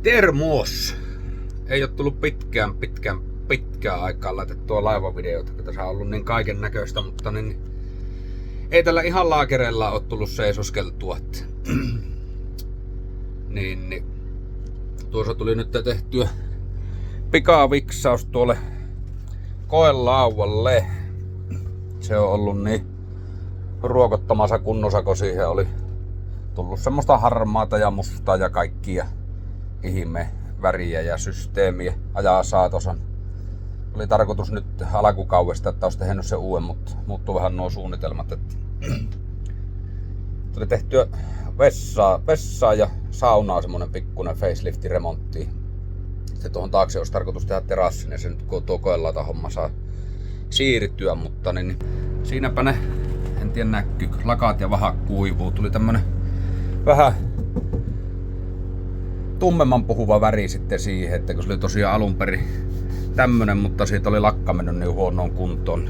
Termos! Ei ole tullut pitkään aikaan laitettua laivavideota, kun tässä on ollut niin kaiken näköistä, mutta niin ei tällä ihan laakereilla ole tullut seisoskeltua. niin. Tuossa tuli nyt tehtyä pikaviksaus tuolle koelauvalle. Se on ollut niin ruokottomassa kunnossa, kun siihen oli tullut semmoista harmaata ja mustaa ja kaikkia ihme väriä ja systeemiä ajaa saatosan. Oli tarkoitus nyt alkukaudesta, että olisi tehnyt se uuden, mutta muuttui vähän nuo suunnitelmat. Tuli tehtyä vessaa ja saunaa, semmonen pikkuinen facelifti-remontti. Sitten tuohon taakse olisi tarkoitus tehdä terassin ja se nyt kun tuo koelauta homma saa siirtyä, mutta niin siinäpä ne, en tiedä näkyy, lakat ja vahat kuivuu. Tuli tämmönen vähän tummemman puhuva väri sitten siihen, että kun se oli tosiaan alun perin tämmönen, mutta siitä oli lakka mennyt niin huonoon kuntoon.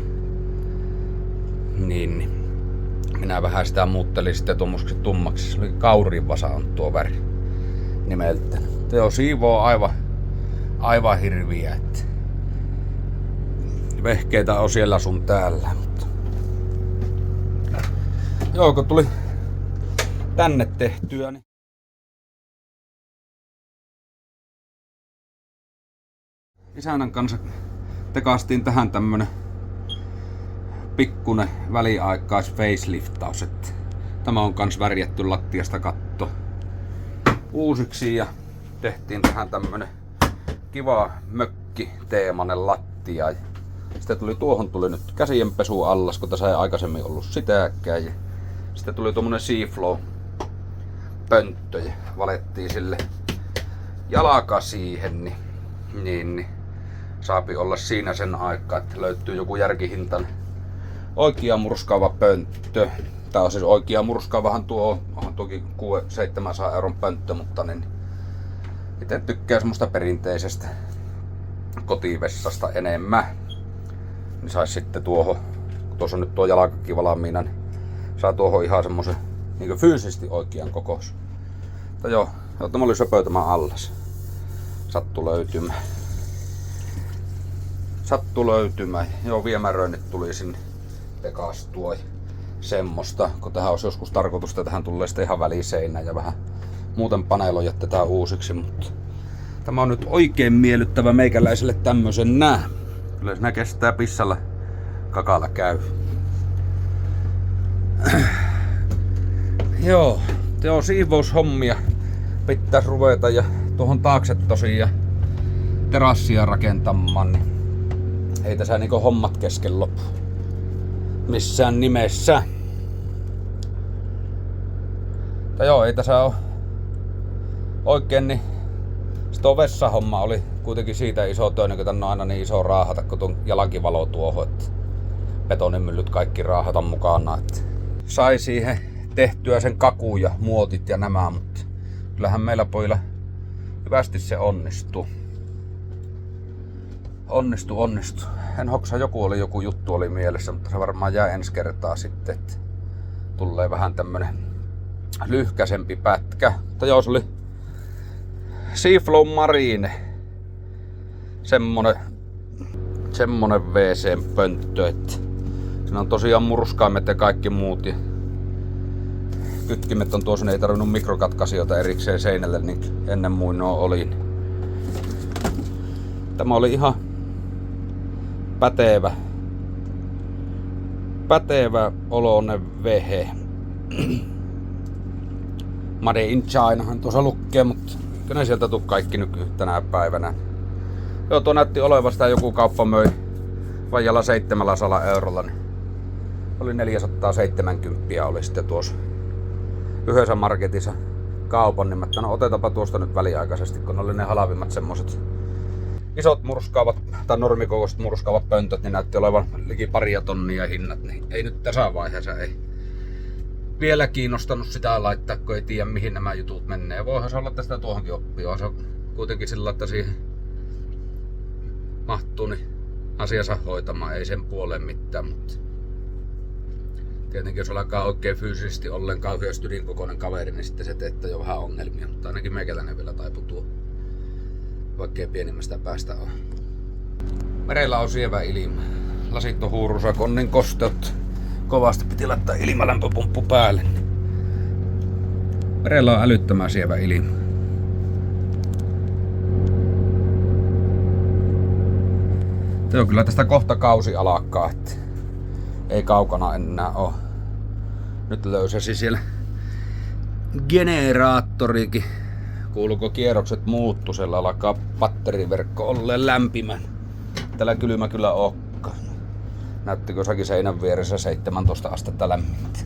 Niin minä vähän sitä muuttelin sitten tuommoiseksi tummaksi. Se oli kaurinvasa on tuo väri nimeltä. Teo siivoo aivan hirviä. Että vehkeitä on siellä sun täällä. Mutta joo, kun tuli tänne tehtyä, niin isännän kanssa tekastiin tähän tämmönen pikkunen väliaikais faceliftaus. Että tämä on kans värjätty lattiasta katto uusiksi ja tehtiin tähän tämmönen kiva mökkiteemainen lattia. Sitten tuohon nyt käsienpesu allas, kun tässä ei aikaisemmin ollut sitäkään. Ja sitten tuli tuommoinen Seaflow pönttö ja valettiin sille jalka siihen, niin saapi olla siinä sen aikaa, että löytyy joku järkihintainen oikea murskaava pönttö. Tää on siis oikea murskaavahan tuo on toki 600-700 euron pönttö, mutta niin itse tykkää semmoista perinteisestä kotivessasta enemmän. Niin sais sitten tuohon, kun tuossa on nyt tuo jalkakin valmiina, niin saa tuohon ihan semmosen niin fyysisesti oikean kokois. Mutta joo, tämä oli söpöytämään allas. Sattu löytymään. Joo, viemäröinnit tuli sinne tekastua semmoista, kun tähän olisi joskus tarkoitus, että tähän tulee sitten ihan väliseinä ja vähän muuten paneelo jätetään uusiksi, mutta tämä on nyt oikein miellyttävä meikäläiselle tämmösen nää. Kyllä siinä kestää pissalla kakalla käy. Joo, siivoushommia pitäis ruveta ja tuohon taakse tosiaan terassia rakentamaan, niin ei tässä niinku hommat kesken loppu missään nimessä. Mutta joo, ei tässä oo oikein, niin se tuo vessahomma oli kuitenkin siitä iso töinen, kun tänne on aina niin iso raahata, kun tuon jalankivalo tuohon, että betonimyllyt kaikki raahata mukana. Että sai siihen tehtyä sen kaku ja muotit ja nämä, mutta kyllähän meillä pojilla hyvästi se onnistuu. Onnistu. En hoksa, joku juttu oli mielessä, mutta se varmaan jää ensi kertaa sitten, että tulee vähän tämmönen lyhkäsempi pätkä. Mutta joo, se oli Seaflow Marine. Semmonen WC-pönttö, että siinä on tosiaan murskaimet ja kaikki muut. Ja kytkimet on tuossa, ei tarvinnut mikrokatkaisijoita erikseen seinälle, niin ennen muinoin oli. Tämä oli ihan pätevä oloinen vehe. Made in Chinahan tuossa lukee, mutta kyllä ne sieltä tuu kaikki tänä päivänä. Joo, tuo näytti olevan sitä joku kauppa möi vajalla 700 eurolla, niin oli 470 oli sitten tuossa yhdessä marketissa kaupan, niin mä no otetaanpa tuosta nyt väliaikaisesti, kun oli ne halvimmat semmoset isot murskaavat tai normikokoiset murskaavat pöntöt, niin näytti olevan liki 2 tonnia hinnat, niin ei nyt tässä vaiheessa ei vielä kiinnostanut sitä laittaa, kun ei tiedä mihin nämä jutut menee. Voihan se olla tästä tuohonkin oppia, se on kuitenkin sillä, että siihen mahtuu niin asiansa hoitamaan, ei sen puoleen mitään, mutta tietenkin jos alkaa oikein fyysisesti ollen kauhean ydinkokoinen kaveri, niin sitten se teettää jo vähän ongelmia, mutta ainakin meikäläinen vielä taipuu tuo vaikkei pienimmästä päästä on. Merellä on sievä ilma. Lasit on huurussa, konnin kosteut. Kovasti piti laittaa ilmalämpöpumppu päälle. Merellä on älyttömän sievä ilma. Joo, kyllä tästä kohta kausi alkaa, että ei kaukana enää oo. Nyt löysäsi siellä generaattorikin. Kuuluuko kierrokset muuttu, siellä alkaa batteriverkko olleen lämpimän. Täällä kylmä kyllä olekaan. Näyttikö jossakin seinän vieressä 17 astetta lämmintä.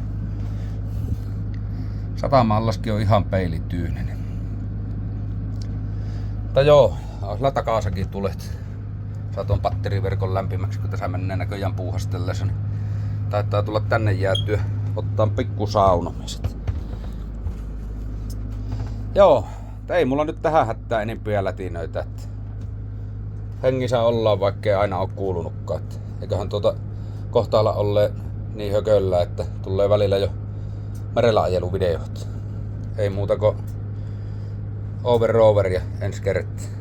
Satama-allaskin on ihan peilityyninen. Mutta joo, sillä takaisakin tulet. Saa ton batteriverkon lämpimäksi, kun tässä mennään näköjään puuhastellessa. Niin taitaa tulla tänne jäätyä. Ottaa pikku saunomiset. Joo, ei mulla nyt tähän hättää enimpiä lätinöitä. Että hengissä ollaan, vaikkei aina ole kuulunutkaan. Että eiköhän kohtaalla olleen niin hököllä, että tulee välillä jo merellä ajeluvideot. Ei muuta kuin over ja ensi kertaa.